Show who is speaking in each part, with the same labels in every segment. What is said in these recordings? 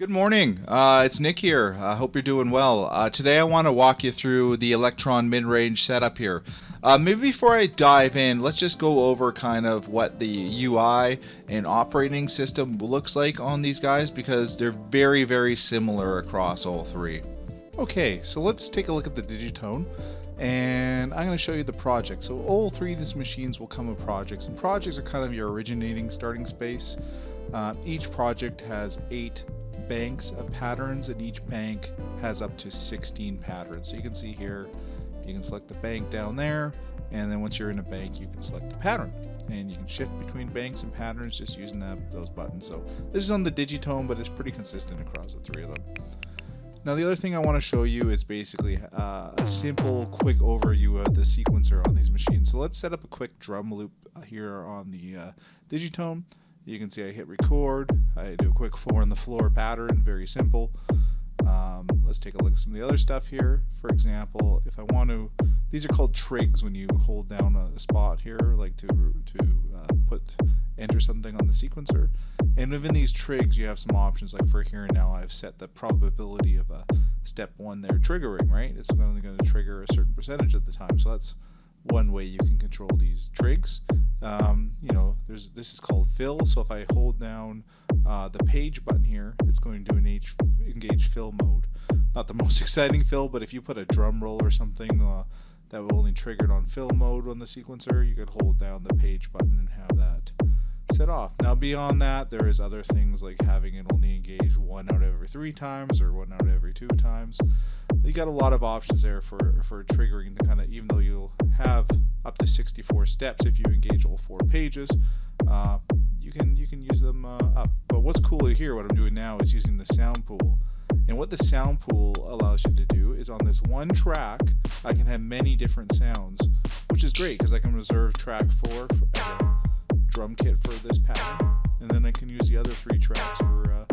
Speaker 1: Good morning. It's Nick here. I hope you're doing well. Today I want to walk you through the Elektron mid-range setup here. Maybe before I dive in, let's just go over kind of what the UI and operating system looks like on these guys because they're very, very similar across all three. Okay, so let's take a look at the Digitone. And I'm going to show you the project. So all three of these machines will come with projects, and projects are kind of your originating starting space. Each project has 8 banks of patterns, and each bank has up to 16 patterns. So you can see here, you can select the bank down there, and then once you're in a bank, you can select the pattern. And you can shift between banks and patterns just using those buttons. So this is on the Digitone, but it's pretty consistent across the three of them. Now the other thing I want to show you is basically a simple, quick overview of the sequencer on these machines. So let's set up a quick drum loop here on the Digitone. You can see I hit record, I do a quick 4 on the floor pattern, very simple. Let's take a look at some of the other stuff here. For example, if I want to, these are called trigs when you hold down a spot here, like to enter something on the sequencer. And within these trigs, you have some options. Like for here and now, I've set the probability of a step 1 there triggering, right? It's only going to trigger a certain percentage at the time. So that's one way you can control these trigs. This is called fill. So if I hold down the page button here, it's going to engage fill mode. Not the most exciting fill, but if you put a drum roll or something that will only trigger it on fill mode on the sequencer, you could hold down the page button and have that set off. Now beyond that, there is other things like having it only engage 1 out of every 3 times or 1 out of every 2 times. You got a lot of options there for triggering the kind of, even though you'll have up to 64 steps if you engage all 4 pages, you can use them up. But what's cool here, what I'm doing now, is using the sound pool. And what the sound pool allows you to do is on this one track, I can have many different sounds, which is great because I can reserve track 4 as a drum kit for this pattern, and then I can use the other 3 tracks for a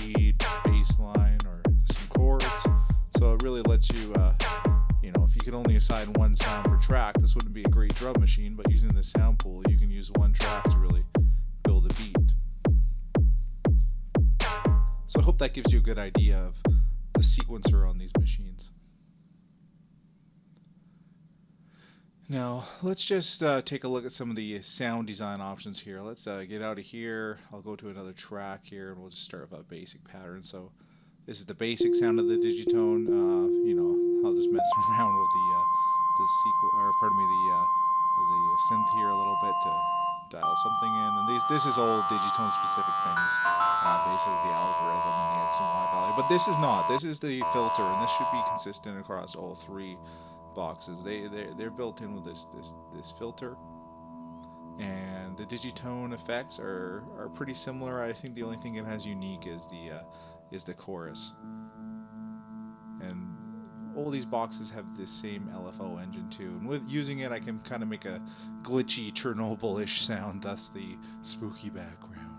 Speaker 1: lead, bass line, or some chords. So it really lets you, if you could only assign 1 sound per track, this wouldn't be a great drum machine, but using the sound pool, you can use 1 track to really build a beat. So I hope that gives you a good idea of the sequencer on these machines. Now, let's just take a look at some of the sound design options here. Let's get out of here. I'll go to another track here, and we'll just start with a basic pattern. So this is the basic sound of the Digitone. I'll just mess around with the synth here a little bit to dial something in. And this is all Digitone specific things, basically the algorithm and the X and Y value. But this is not. This is the filter, and this should be consistent across all 3 boxes. They're built in with this filter, and the Digitone effects are pretty similar. I think the only thing it has unique is the chorus, and all these boxes have this same LFO engine too, and with using it I can kind of make a glitchy Chernobyl-ish sound, thus the spooky background.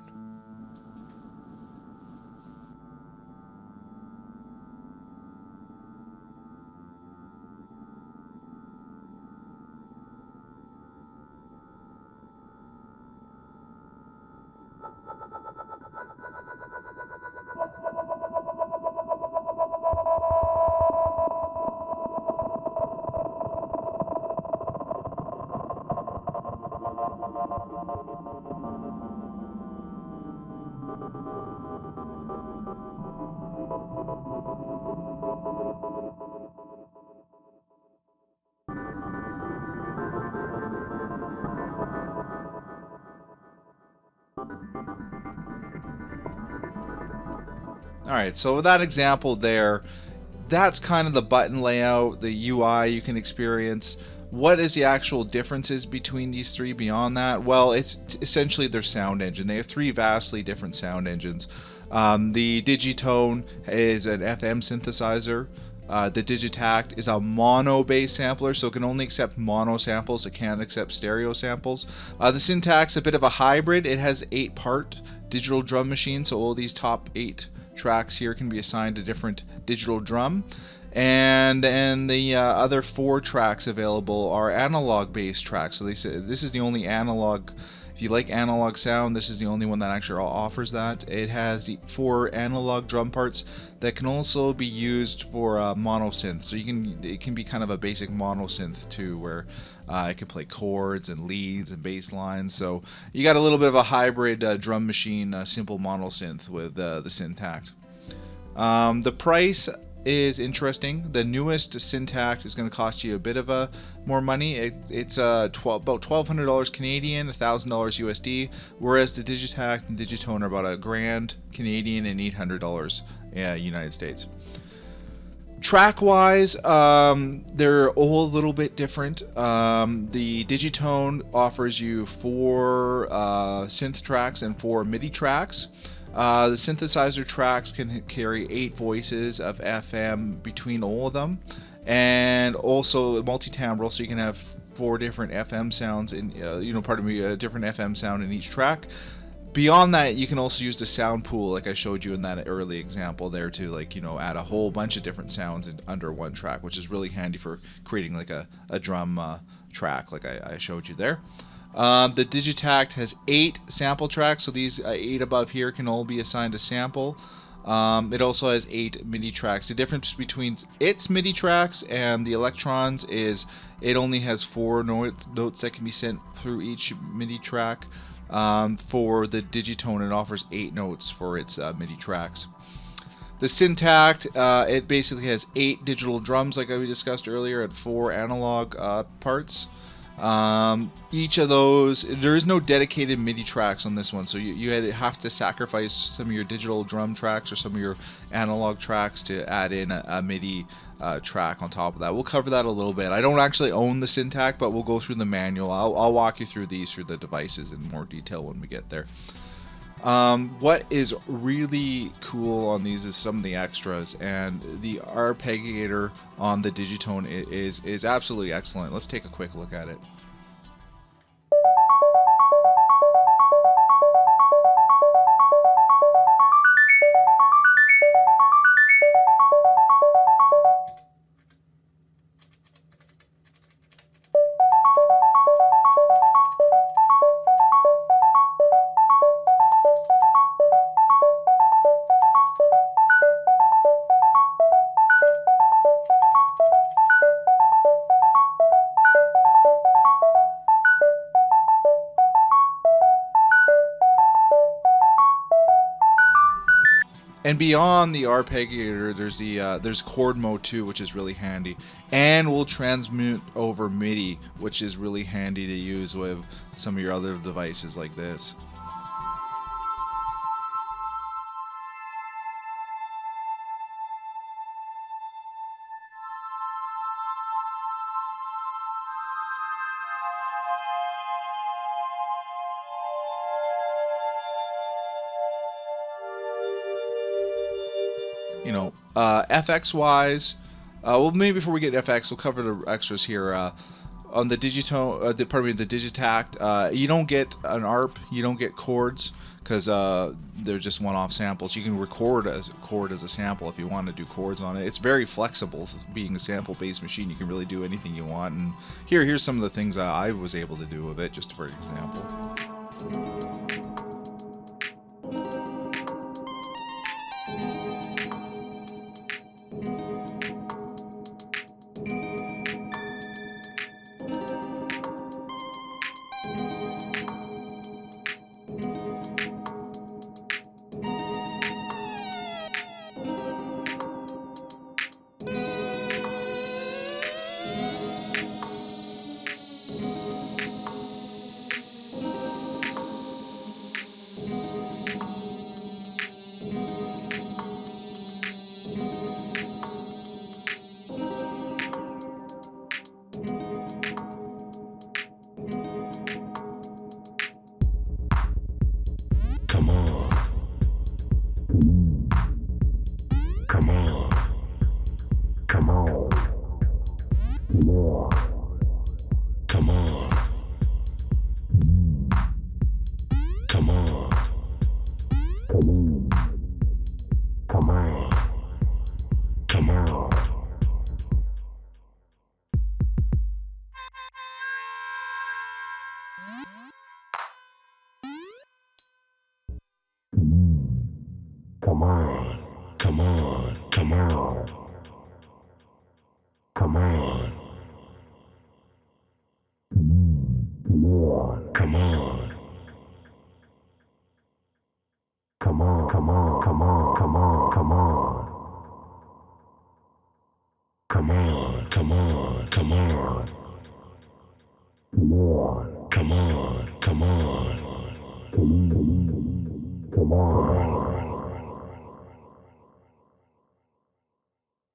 Speaker 1: Alright, so with that example there, that's kind of the button layout, the UI you can experience. What is the actual differences between these 3 beyond that? Well, it's essentially their sound engine. They have 3 vastly different sound engines. The Digitone is an FM synthesizer. The Digitakt is a mono bass sampler, so it can only accept mono samples. It can't accept stereo samples. The Syntakt's a bit of a hybrid. It has 8-part digital drum machine, so all these top 8 tracks here can be assigned a different digital drum. And the other 4 tracks available are analog based tracks. So they say this is the only analog If you like analog sound, this is the only one that actually offers that. It has the 4 analog drum parts that can also be used for mono synth. So it can be kind of a basic mono synth too, where it can play chords and leads and bass lines. So you got a little bit of a hybrid drum machine, simple mono synth with the Syntakt. The price is interesting. The newest Syntakt is going to cost you a bit of more money. It's about $1,200 Canadian, $1,000 USD, whereas the Digitakt and Digitone are about $1,000 Canadian and $800 United States. Track-wise, they're all a little bit different. The Digitone offers you 4 synth tracks and 4 MIDI tracks. The synthesizer tracks can carry 8 voices of FM between all of them, and also multi-timbre, so you can have 4 different FM sounds in, a different FM sound in each track. Beyond that, you can also use the sound pool, like I showed you in that early example there, to add a whole bunch of different sounds under one track, which is really handy for creating like a drum track, like I showed you there. The Digitakt has 8 sample tracks, so these 8 above here can all be assigned a sample. It also has 8 MIDI tracks. The difference between its MIDI tracks and the Elektron's is it only has 4 notes that can be sent through each MIDI track. For the Digitone, it offers 8 notes for its MIDI tracks. The Syntakt, it basically has 8 digital drums, like we discussed earlier, and 4 analog parts. Each of those, there is no dedicated MIDI tracks on this one, so you have to sacrifice some of your digital drum tracks or some of your analog tracks to add in a MIDI track on top of that. We'll cover that a little bit. I don't actually own the Syntakt, but we'll go through the manual. I'll walk you through the devices in more detail when we get there. What is really cool on these is some of the extras, and the arpeggiator on the Digitone is absolutely excellent. Let's take a quick look at it. And beyond the arpeggiator, there's chord mode too, which is really handy, and will transmit over MIDI, which is really handy to use with some of your other devices like this. FX wise, well, maybe before we get FX, we'll cover the extras here. On the Digitone, the Digitakt, you don't get an ARP, you don't get chords, because they're just one-off samples. You can record as a chord as a sample if you want to do chords on it. It's very flexible. Being a sample-based machine, you can really do anything you want. And here's some of the things I was able to do with it, just for example.
Speaker 2: come on, come on, come on, come on, come on, come on, come on, come on, come on, come on, come on, come on, come on, come on, come on, come on, come on.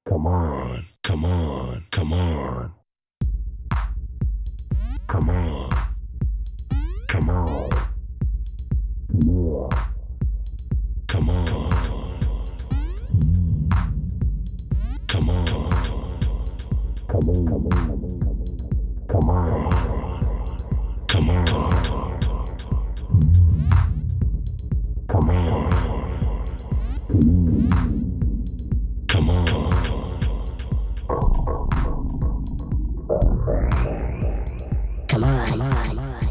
Speaker 2: Come on, come on, come on. Come on. Come on. More. Come on. Come on. Come on. Come on. Come on. Come on. Come on. Come on, come on, come on.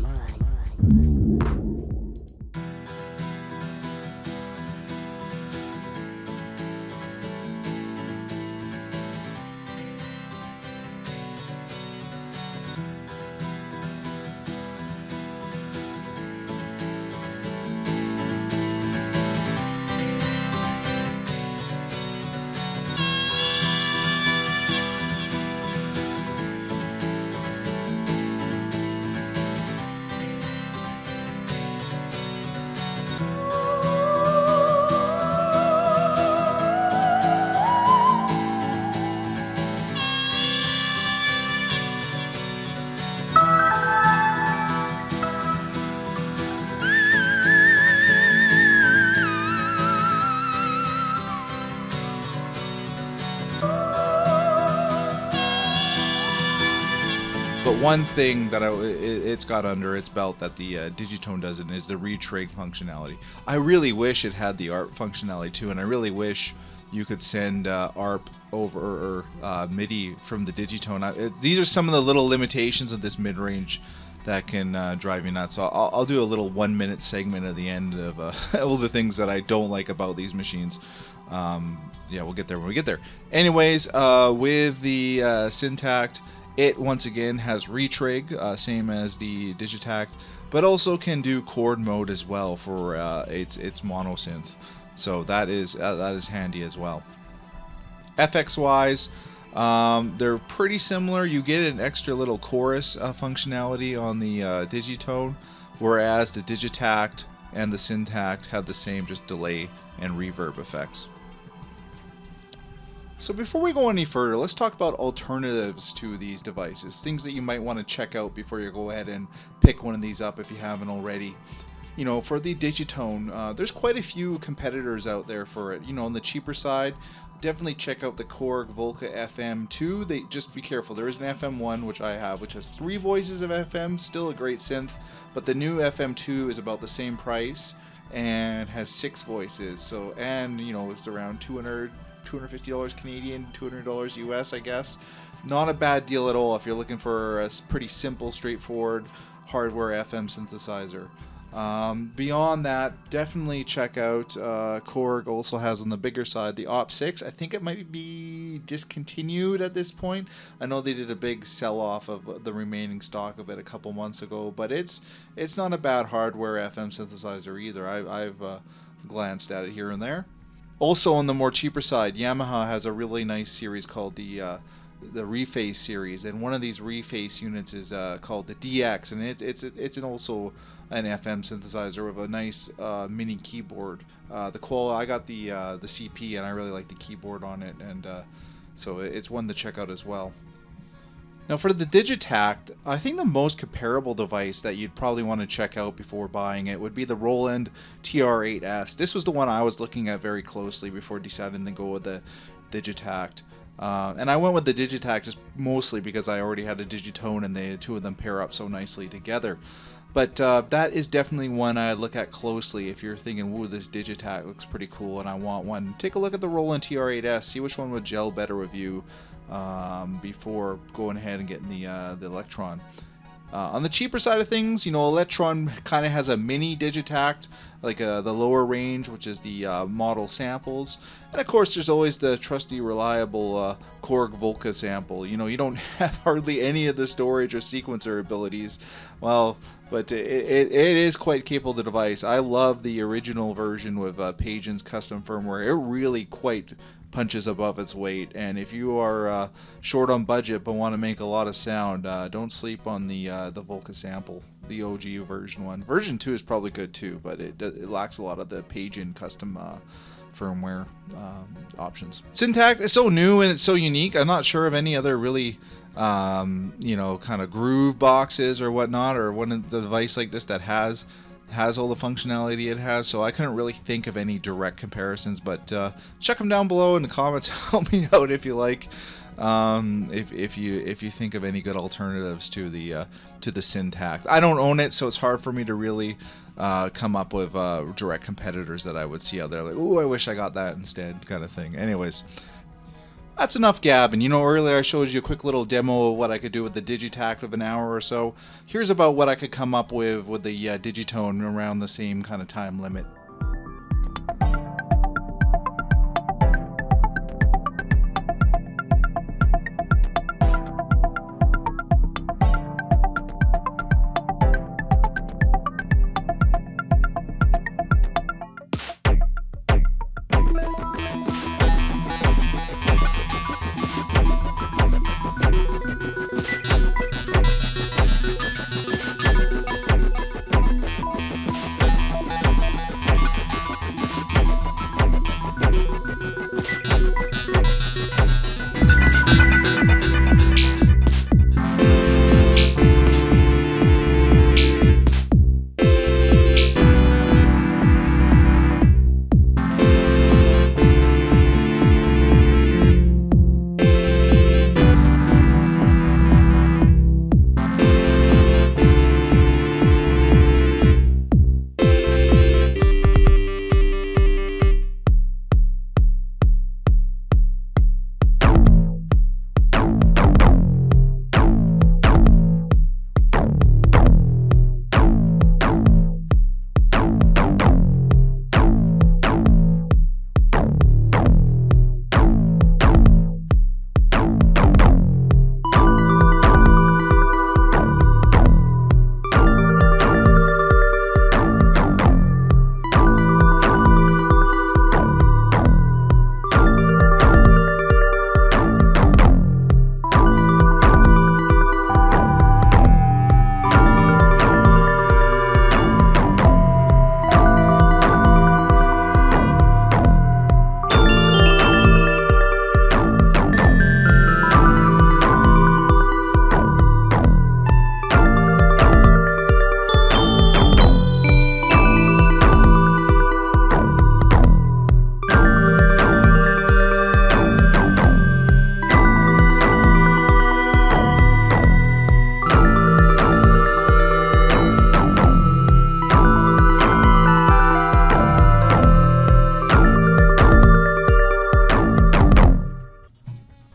Speaker 1: But one thing that it's got under its belt that the Digitone doesn't is the retrig functionality. I really wish it had the ARP functionality too, and I really wish you could send ARP over or MIDI from the Digitone. These are some of the little limitations of this mid-range that can drive you nuts. So I'll do a little 1-minute segment at the end of all the things that I don't like about these machines. Yeah, we'll get there when we get there. Anyways, with the Syntakt, it once again has retrig, same as the Digitakt, but also can do chord mode as well for its mono synth. So that is handy as well. FX wise, they're pretty similar. You get an extra little chorus functionality on the Digitone, whereas the Digitakt and the Syntakt have the same just delay and reverb effects. So before we go any further, let's talk about alternatives to these devices, things that you might want to check out before you go ahead and pick one of these up if you haven't already. You know, for the Digitone, there's quite a few competitors out there for it. You know, on the cheaper side, definitely check out the Korg Volca FM2. They just be careful. There is an FM1, which I have, which has 3 voices of FM, still a great synth, but the new FM2 is about the same price and has 6 voices. So, and you know, it's around $250 Canadian, $200 US, I guess. Not a bad deal at all if you're looking for a pretty simple, straightforward hardware FM synthesizer. Beyond that, definitely check out Korg also has on the bigger side the Op6. I think it might be discontinued at this point. I know they did a big sell-off of the remaining stock of it a couple months ago, but it's not a bad hardware FM synthesizer either. I've glanced at it here and there. Also on the more cheaper side, Yamaha has a really nice series called the Reface series, and one of these Reface units is called the DX, and it's also an FM synthesizer with a nice mini keyboard. I got the CP, and I really like the keyboard on it, and so it's one to check out as well. Now for the Digitakt, I think the most comparable device that you'd probably want to check out before buying it would be the Roland TR8S. This was the one I was looking at very closely before deciding to go with the Digitakt. And I went with the Digitakt just mostly because I already had a Digitone and the two of them pair up so nicely together. But that is definitely one I'd look at closely if you're thinking, whoa, this Digitakt looks pretty cool and I want one. Take a look at the Roland TR8S, see which one would gel better with you before going ahead and getting the Elektron. On the cheaper side of things, Elektron kind of has a mini Digitakt, like the lower range, which is the model samples. And of course, there's always the trusty, reliable Korg Volca sample. You don't have hardly any of the storage or sequencer abilities. Well, but it is quite capable device. I love the original version with Pagin's custom firmware. It really quite punches above its weight, and if you are short on budget but want to make a lot of sound, don't sleep on the Volca sample, the OG version 1. Version 2 is probably good too, but it lacks a lot of the Pagin custom firmware options. Syntakt is so new and it's so unique. I'm not sure of any other really kind of groove boxes or whatnot, or one of the device like this that has all the functionality it has, so I couldn't really think of any direct comparisons, but check them down below in the comments. Help me out if you like, if you think of any good alternatives to the Syntakt. I don't own it, so it's hard for me to really come up with direct competitors that I would see out there, like, ooh, I wish I got that instead, kind of thing. Anyways, that's enough gabbing. Earlier I showed you a quick little demo of what I could do with the Digitakt of an hour or so. Here's about what I could come up with the Digitone around the same kind of time limit.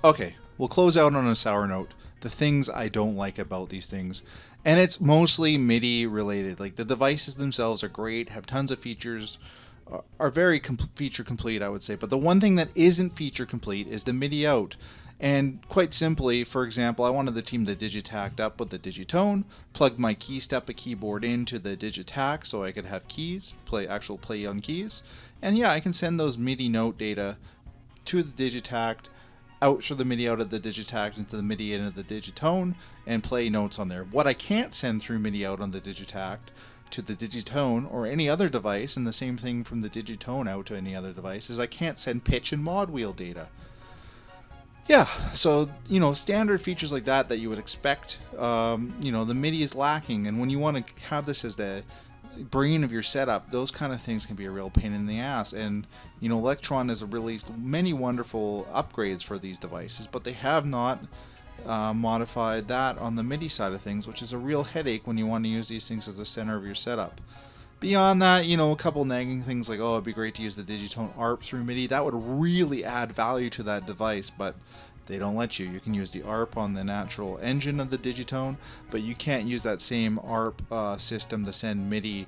Speaker 1: Okay, we'll close out on a sour note. The things I don't like about these things. And it's mostly MIDI related. Like, the devices themselves are great, have tons of features, are very feature complete, I would say. But the one thing that isn't feature complete is the MIDI out. And quite simply, for example, I wanted to team the Digitakt up with the Digitone, plugged my key step a keyboard into the Digitakt so I could have keys, play on keys. And yeah, I can send those MIDI note data to the Digitakt, out through the MIDI out of the Digitakt into the MIDI in of the Digitone, and play notes on there. What I can't send through MIDI out on the Digitakt to the Digitone or any other device, and the same thing from the Digitone out to any other device, is I can't send pitch and mod wheel data. Yeah, so, standard features like that you would expect, the MIDI is lacking, and when you want to have this as the brain of your setup, those kind of things can be a real pain in the ass. And Elektron has released many wonderful upgrades for these devices, but they have not modified that on the MIDI side of things, which is a real headache when you want to use these things as the center of your setup. Beyond that, a couple nagging things like, oh, it'd be great to use the Digitone ARP through MIDI. That would really add value to that device, but they don't let you. You can use the ARP on the natural engine of the Digitone, but you can't use that same ARP system to send MIDI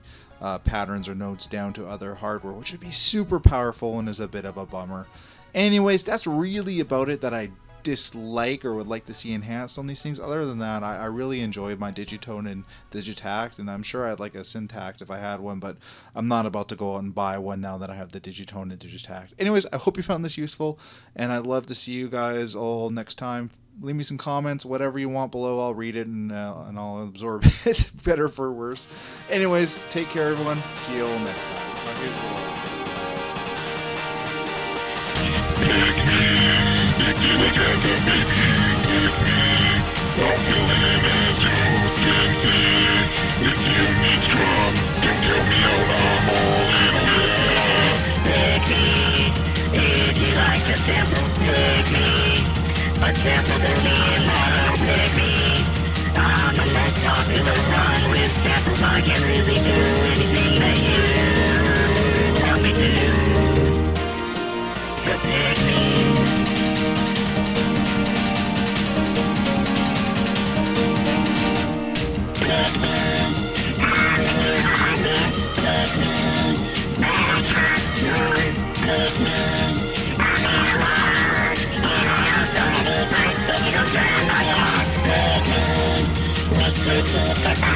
Speaker 1: patterns or notes down to other hardware, which would be super powerful and is a bit of a bummer. Anyways, that's really about it that I dislike or would like to see enhanced on these things. Other than that, I really enjoyed my Digitone and Digitakt, and I'm sure I'd like a Syntakt if I had one, but I'm not about to go out and buy one now that I have the Digitone and Digitakt. Anyways, I hope you found this useful, and I'd love to see you guys all next time. Leave me some comments, whatever you want below. I'll read it and I'll absorb it, better for worse. Anyways, take care, everyone. See you all next time. Here's a little
Speaker 2: Pick me, if you together, baby, pick me. I'm feeling it as your sympathy. If you need to drum, don't tell me out, I'm all in, oh yeah.
Speaker 3: Pick me, if you like the sample, pick me. But samples are being mono, pick me. I'm the most popular one with samples. I can really do anything that you want me to. So pick me. Pick me. I'm the new hotness. Pick me. But I cost more. Pick me. I'm analog. And I also have 8 parts digital drum. Oh yeah. Pick me. It's too cheap to buy.